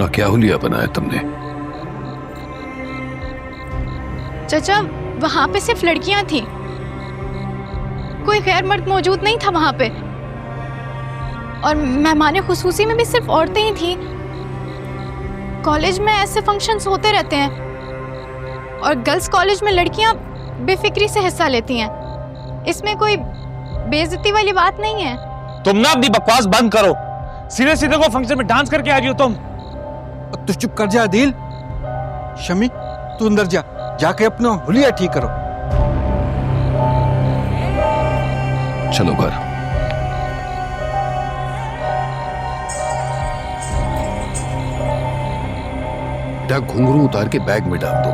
क्या हुलिया बनाया तुमने? चाचा, वहां पे सिर्फ लड़कियां थी, कोई गैर मर्द मौजूद नहीं था वहां पे। और मेहमाने खुसूसी में भी सिर्फ औरतें ही थी। कॉलेज में ऐसे फंक्शंस होते रहते हैं और गर्ल्स कॉलेज में लड़कियां बेफिक्री से हिस्सा लेती हैं। इसमें कोई बेइज्जती वाली बात नहीं है। तुम ना अपनी बकवास बंद करो। सीधे सीधे को फंक्शन में डांस करके आ रही हो तुम। तू चुप कर जा आदिल। शमी, तू अंदर जा, जाके अपना हुलिया ठीक करो। चलो घर। बेटा घुंघरू उतार के बैग में डाल दो।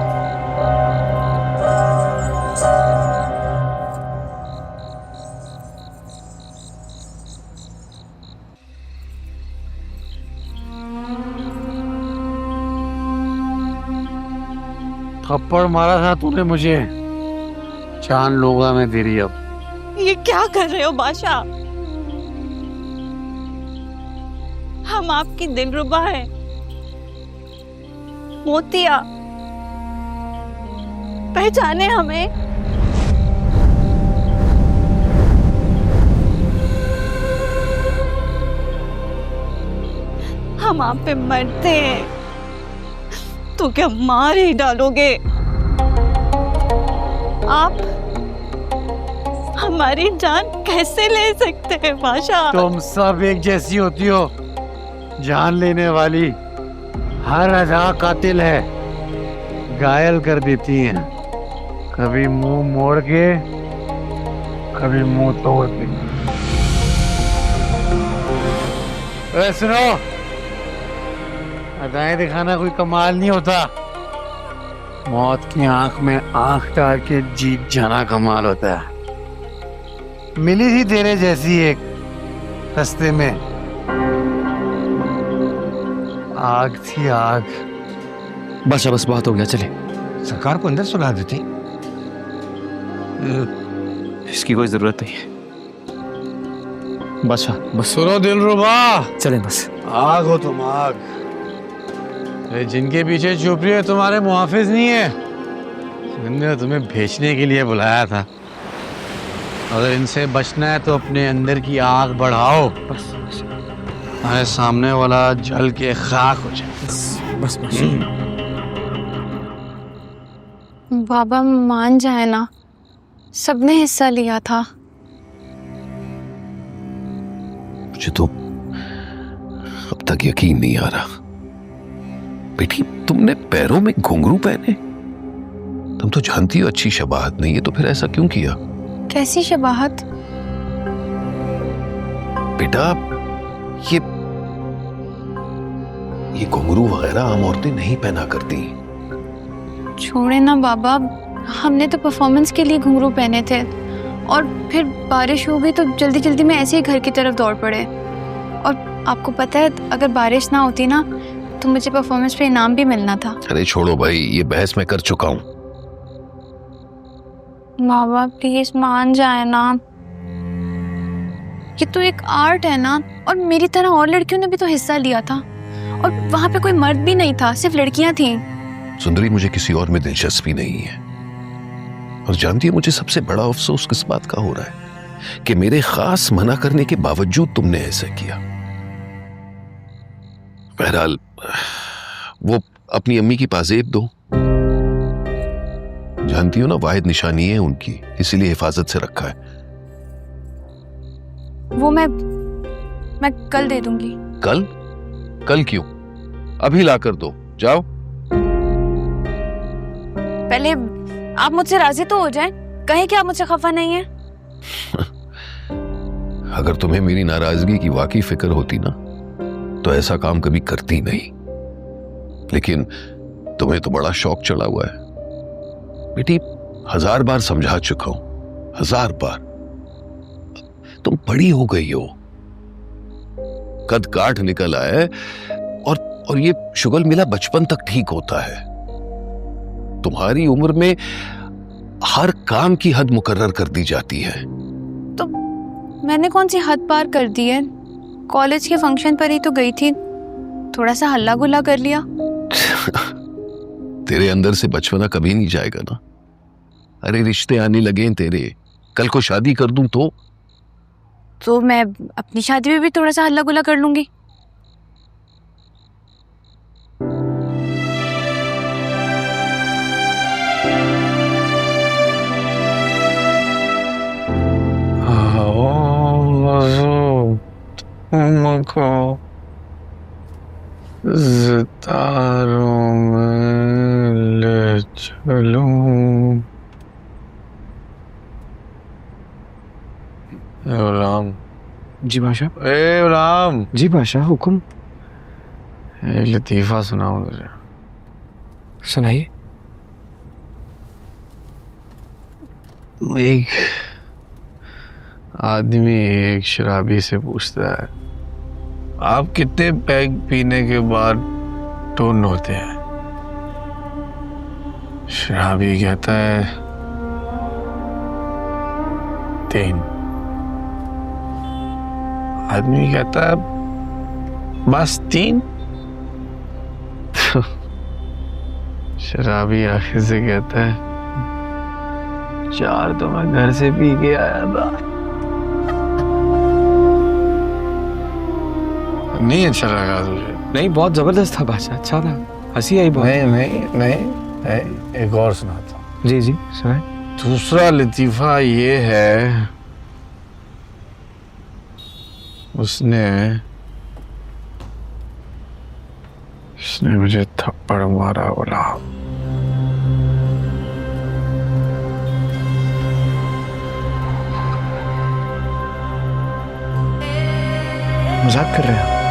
थप्पड़ मारा था तूने मुझे, जान लूंगा मैं तेरी अब। ये क्या कर रहे हो बादशाह? हम आपकी दिलरुबा है, मोतिया, पहचाने हमें? हम आप पे मरते हैं तो क्या मार ही डालोगे? आप हमारी जान कैसे ले सकते हैं बादशाह? तुम सब एक जैसी होती हो, जान लेने वाली। हर अदा कातिल है, घायल कर देती हैं, कभी मुंह मोड़ के, कभी मुंह तोड़ के। अरे सुनो, अदाएं दिखाना कोई कमाल नहीं होता, मौत की आंख में आंख डाल के जीत जाना कमाल होता है। मिली थी तेरे जैसी एक रास्ते में, आग थी आग। बस बस बहुत हो गया, चले। सरकार को अंदर सुला देते। इसकी कोई जरूरत नहीं है। बस बस सुनो दिलरुबा, चले बस। आग हो तुम, आग। ये जिनके पीछे छुप रही है तुम्हारे मुहाफिज नहीं है, इन्होंने तुम्हें भेजने के लिए बुलाया था। अगर इनसे बचना है तो अपने अंदर की आग बढ़ाओ, हमारे सामने वाला जल के खाक हो जाए। बस बस। बाबा मान जाए ना, सबने हिस्सा लिया था। मुझे तो अब तक यकीन नहीं आ रहा। बेटी, तुमने पैरों में घुंघरू पहने? तुम तो जानती हो अच्छी शबाहत नहीं है, तो फिर ऐसा क्यों किया? कैसी शबाहत? बेटा, ये घुंघरू वगैरह आम औरतें नहीं पहना करती। छोड़े ना बाबा, हमने तो परफॉर्मेंस के लिए घुंघरू पहने थे और फिर बारिश हो गई तो जल्दी जल्दी में ऐसे ही घर की तरफ दौड़ पड़े। और आपको पता है, अगर बारिश ना होती ना तो मुझे परफॉर्मेंस पे इनाम भी मिलना था। अरे छोड़ो भाई, ये बहस मैं कर चुका हूं। बाबा प्लीज मान जाए ना, ये तो एक आर्ट है ना, और मेरी तरह और लड़कियों ने भी तो हिस्सा लिया था, और वहां पे कोई मर्द भी नहीं था, सिर्फ लड़कियां थीं। सुंदरी, मुझे किसी और में दिलचस्पी नहीं है। और जानती है मुझे सबसे बड़ा अफसोस किस बात का हो रहा है? कि मेरे खास मना करने के बावजूद तुमने ऐसा किया। बहरहाल, वो अपनी अम्मी की पाजेब दो। जानती हो ना, वाहिद निशानी है उनकी, इसीलिए हिफाजत से रखा है। वो मैं कल दे दूंगी। कल? कल क्यों? अभी ला कर दो, जाओ। पहले आप मुझसे राजी तो हो जाएं, कहें कि आप मुझसे खफा नहीं है। अगर तुम्हें मेरी नाराजगी की वाकई फिक्र होती ना, तो ऐसा काम कभी करती नहीं। लेकिन तुम्हें तो बड़ा शौक चढ़ा हुआ है। बेटी, 1000 बार समझा चुका हूं, 1000 बार। तुम बड़ी हो गई हो, कद काठ निकल आए, और ये शुगल मिला बचपन तक ठीक होता है। तुम्हारी उम्र में हर काम की हद मुकर्रर कर दी जाती है। तो मैंने कौन सी हद पार कर दी है? कॉलेज के फंक्शन पर ही तो गई थी, थोड़ा सा हल्ला गुल्ला कर लिया। तेरे अंदर से बचपना कभी नहीं जाएगा ना। अरे रिश्ते आने लगे हैं तेरे, कल को शादी कर दूं तो मैं अपनी शादी में भी थोड़ा सा हल्ला गुल्ला कर लूंगी। तुमको सितारों में ले चलूं। गुलाम। जी बादशाह। ए गुलाम, जी बादशाह, हुक्म। एक लतीफा सुनाओ मुझे। सुनाइए। एक आदमी एक शराबी से पूछता है, आप कितने पैग पीने के बाद टोन होते हैं? शराबी कहता है 3। आदमी कहता है बस 3? शराबी आखिर से कहता है 4 तो मैं घर से पी के आया था। नहीं अच्छा लगा तुझे? नहीं, बहुत जबरदस्त था बादशाह, अच्छा था, हंसी आई बहुत। नहीं, एक और सुनाता हूँ। जी जी सुनाए। दूसरा लतीफा ये है, उसने मुझे थप्पड़ मारा। बोला मजाक कर रहे हैं?